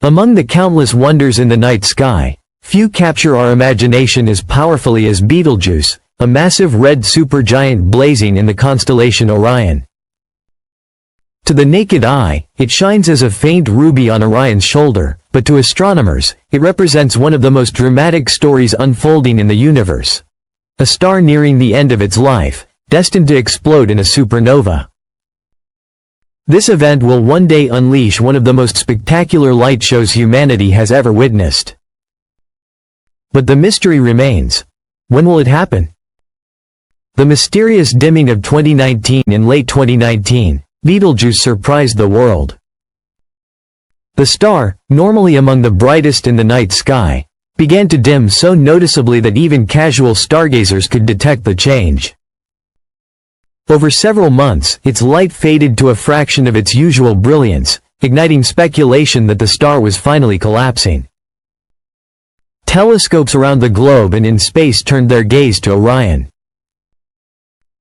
Among the countless wonders in the night sky, few capture our imagination as powerfully as Betelgeuse, a massive red supergiant blazing in the constellation Orion. To the naked eye, it shines as a faint ruby on Orion's shoulder, but to astronomers, it represents one of the most dramatic stories unfolding in the universe. A star nearing the end of its life, destined to explode in a supernova. This event will one day unleash one of the most spectacular light shows humanity has ever witnessed. But the mystery remains. When will it happen? The mysterious dimming of 2019. In late 2019, Betelgeuse surprised the world. The star, normally among the brightest in the night sky, began to dim so noticeably that even casual stargazers could detect the change. Over several months, its light faded to a fraction of its usual brilliance, igniting speculation that the star was finally collapsing. Telescopes around the globe and in space turned their gaze to Orion.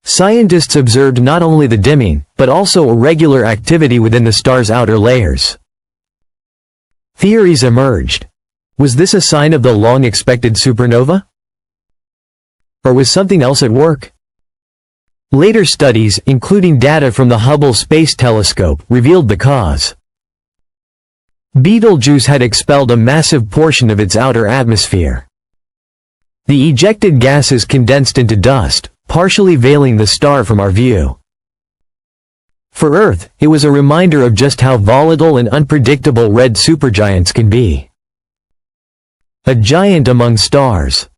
Scientists observed not only the dimming, but also irregular activity within the star's outer layers. Theories emerged. Was this a sign of the long-expected supernova? Or was something else at work? Later studies, including data from the Hubble Space Telescope, revealed the cause. Betelgeuse had expelled a massive portion of its outer atmosphere. The ejected gases condensed into dust, partially veiling the star from our view. For Earth, it was a reminder of just how volatile and unpredictable red supergiants can be. A giant among stars.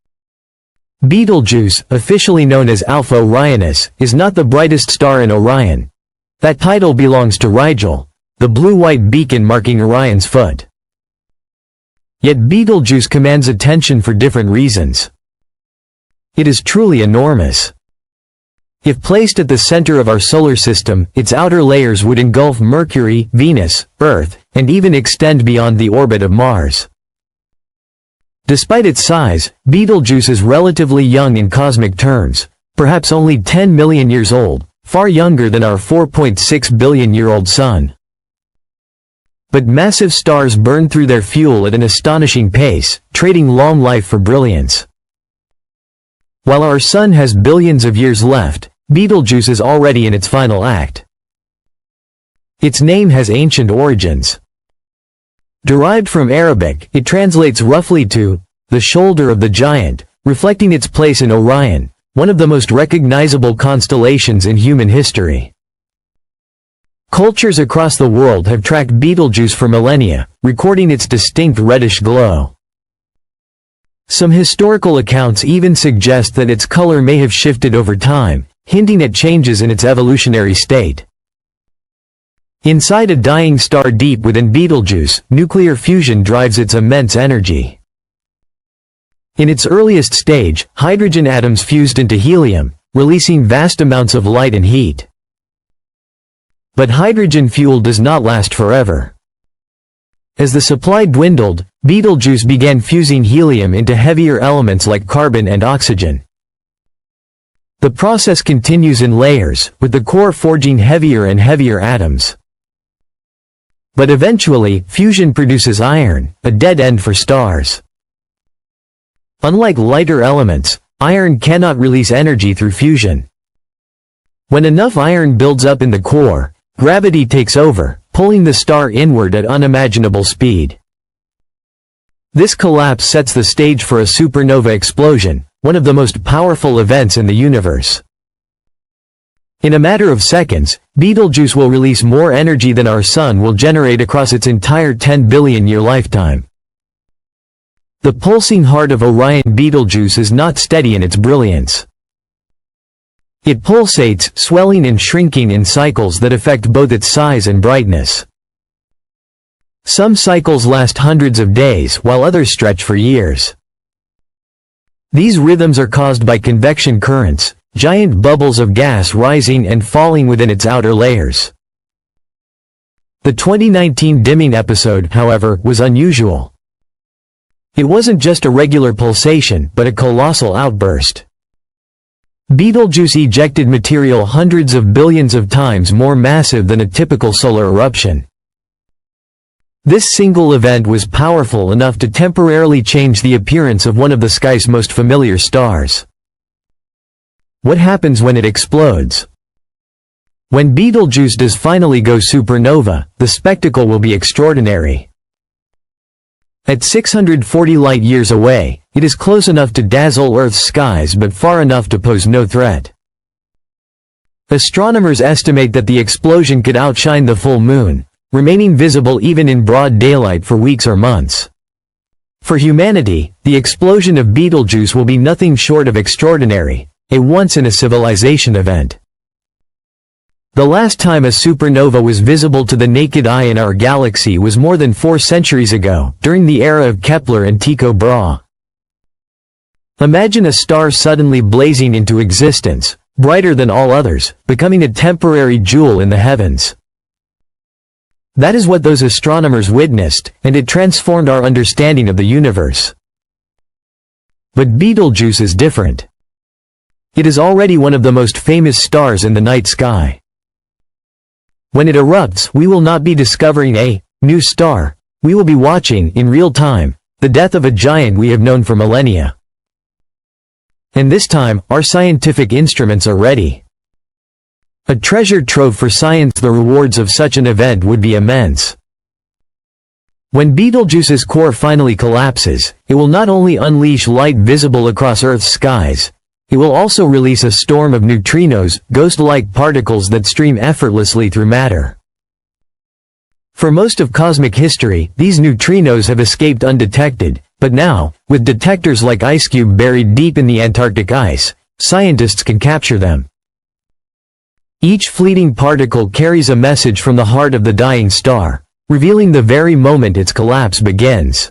Betelgeuse, officially known as Alpha Orionis, is not the brightest star in Orion. That title belongs to Rigel, the blue-white beacon marking Orion's foot. Yet Betelgeuse commands attention for different reasons. It is truly enormous. If placed at the center of our solar system, its outer layers would engulf Mercury, Venus, Earth, and even extend beyond the orbit of Mars. Despite its size, Betelgeuse is relatively young in cosmic terms, perhaps only 10 million years old, far younger than our 4.6 billion-year-old Sun. But massive stars burn through their fuel at an astonishing pace, trading long life for brilliance. While our Sun has billions of years left, Betelgeuse is already in its final act. Its name has ancient origins. Derived from Arabic, it translates roughly to the shoulder of the giant, reflecting its place in Orion, one of the most recognizable constellations in human history. Cultures across the world have tracked Betelgeuse for millennia, recording its distinct reddish glow. Some historical accounts even suggest that its color may have shifted over time, hinting at changes in its evolutionary state. Inside a dying star deep within Betelgeuse, nuclear fusion drives its immense energy. In its earliest stage, hydrogen atoms fused into helium, releasing vast amounts of light and heat. But hydrogen fuel does not last forever. As the supply dwindled, Betelgeuse began fusing helium into heavier elements like carbon and oxygen. The process continues in layers, with the core forging heavier and heavier atoms. But eventually, fusion produces iron, a dead end for stars. Unlike lighter elements, iron cannot release energy through fusion. When enough iron builds up in the core, gravity takes over, pulling the star inward at unimaginable speed. This collapse sets the stage for a supernova explosion, one of the most powerful events in the universe. In a matter of seconds, Betelgeuse will release more energy than our Sun will generate across its entire 10 billion-year lifetime. The pulsing heart of Orion, Betelgeuse is not steady in its brilliance. It pulsates, swelling and shrinking in cycles that affect both its size and brightness. Some cycles last hundreds of days, while others stretch for years. These rhythms are caused by convection currents, giant bubbles of gas rising and falling within its outer layers. The 2019 dimming episode, however, was unusual. It wasn't just a regular pulsation, but a colossal outburst. Betelgeuse ejected material hundreds of billions of times more massive than a typical solar eruption. This single event was powerful enough to temporarily change the appearance of one of the sky's most familiar stars. What happens when it explodes? When Betelgeuse does finally go supernova, the spectacle will be extraordinary. At 640 light-years away, it is close enough to dazzle Earth's skies but far enough to pose no threat. Astronomers estimate that the explosion could outshine the full moon, remaining visible even in broad daylight for weeks or months. For humanity, the explosion of Betelgeuse will be nothing short of extraordinary, a once-in-a-civilization event. The last time a supernova was visible to the naked eye in our galaxy was more than 4 centuries ago, during the era of Kepler and Tycho Brahe. Imagine a star suddenly blazing into existence, brighter than all others, becoming a temporary jewel in the heavens. That is what those astronomers witnessed, and it transformed our understanding of the universe. But Betelgeuse is different. It is already one of the most famous stars in the night sky. When it erupts, we will not be discovering a new star, we will be watching, in real time, the death of a giant we have known for millennia. And this time, our scientific instruments are ready. A treasure trove for science. The rewards of such an event would be immense. When Betelgeuse's core finally collapses, it will not only unleash light visible across Earth's skies, it will also release a storm of neutrinos, ghost-like particles that stream effortlessly through matter. For most of cosmic history, these neutrinos have escaped undetected, but now, with detectors like IceCube buried deep in the Antarctic ice, scientists can capture them. Each fleeting particle carries a message from the heart of the dying star, revealing the very moment its collapse begins.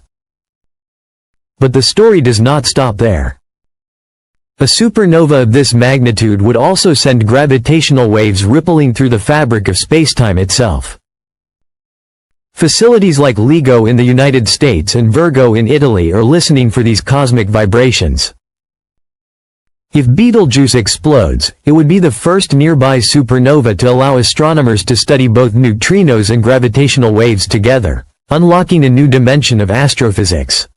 But the story does not stop there. A supernova of this magnitude would also send gravitational waves rippling through the fabric of spacetime itself. Facilities like LIGO in the United States and Virgo in Italy are listening for these cosmic vibrations. If Betelgeuse explodes, it would be the first nearby supernova to allow astronomers to study both neutrinos and gravitational waves together, unlocking a new dimension of astrophysics.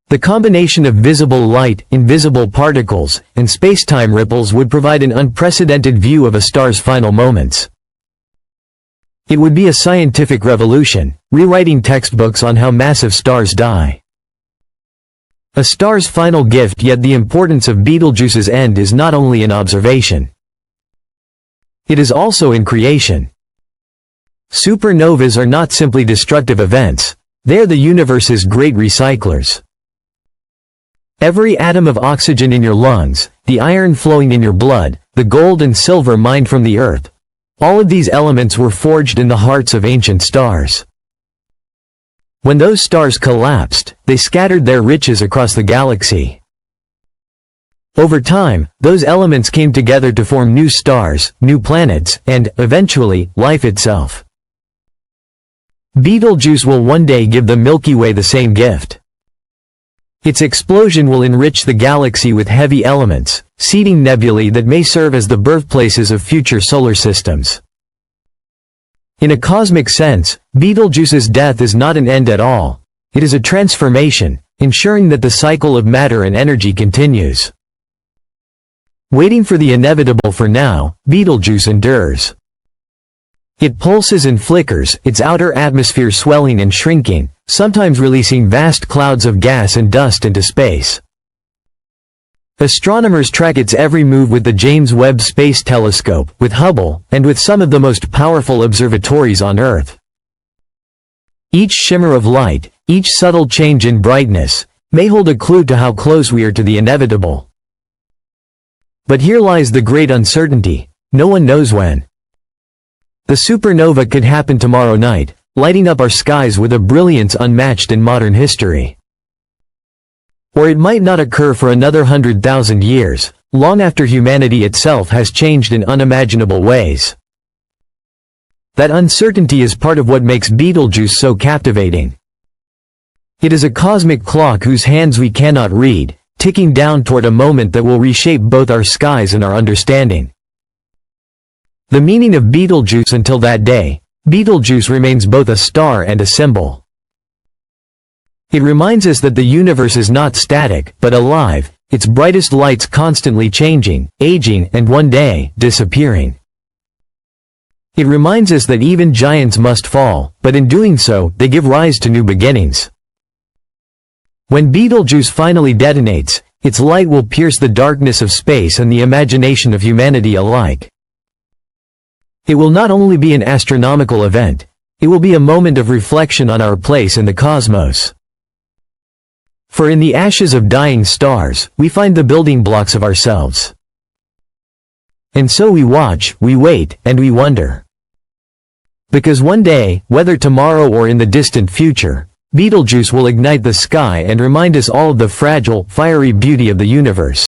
The combination of visible light, invisible particles, and spacetime ripples would provide an unprecedented view of a star's final moments. It would be a scientific revolution, rewriting textbooks on how massive stars die. A star's final gift. Yet the importance of Betelgeuse's end is not only in observation. It is also in creation. Supernovas are not simply destructive events, they are the universe's great recyclers. Every atom of oxygen in your lungs, the iron flowing in your blood, the gold and silver mined from the earth, all of these elements were forged in the hearts of ancient stars. When those stars collapsed, they scattered their riches across the galaxy. Over time, those elements came together to form new stars, new planets, and, eventually, life itself. Betelgeuse will one day give the Milky Way the same gift. Its explosion will enrich the galaxy with heavy elements, seeding nebulae that may serve as the birthplaces of future solar systems. In a cosmic sense, Betelgeuse's death is not an end at all. It is a transformation, ensuring that the cycle of matter and energy continues. Waiting for the inevitable. For now, Betelgeuse endures. It pulses and flickers, its outer atmosphere swelling and shrinking, sometimes releasing vast clouds of gas and dust into space. Astronomers track its every move with the James Webb Space Telescope, with Hubble, and with some of the most powerful observatories on Earth. Each shimmer of light, each subtle change in brightness, may hold a clue to how close we are to the inevitable. But here lies the great uncertainty: no one knows when. The supernova could happen tomorrow night, lighting up our skies with a brilliance unmatched in modern history. Or it might not occur for another 100,000 years, long after humanity itself has changed in unimaginable ways. That uncertainty is part of what makes Betelgeuse so captivating. It is a cosmic clock whose hands we cannot read, ticking down toward a moment that will reshape both our skies and our understanding. The meaning of Betelgeuse until that day, Betelgeuse remains both a star and a symbol. It reminds us that the universe is not static, but alive, its brightest lights constantly changing, aging, and one day, disappearing. It reminds us that even giants must fall, but in doing so, they give rise to new beginnings. When Betelgeuse finally detonates, its light will pierce the darkness of space and the imagination of humanity alike. It will not only be an astronomical event, it will be a moment of reflection on our place in the cosmos. For in the ashes of dying stars, we find the building blocks of ourselves. And so we watch, we wait, and we wonder. Because one day, whether tomorrow or in the distant future, Betelgeuse will ignite the sky and remind us all of the fragile, fiery beauty of the universe.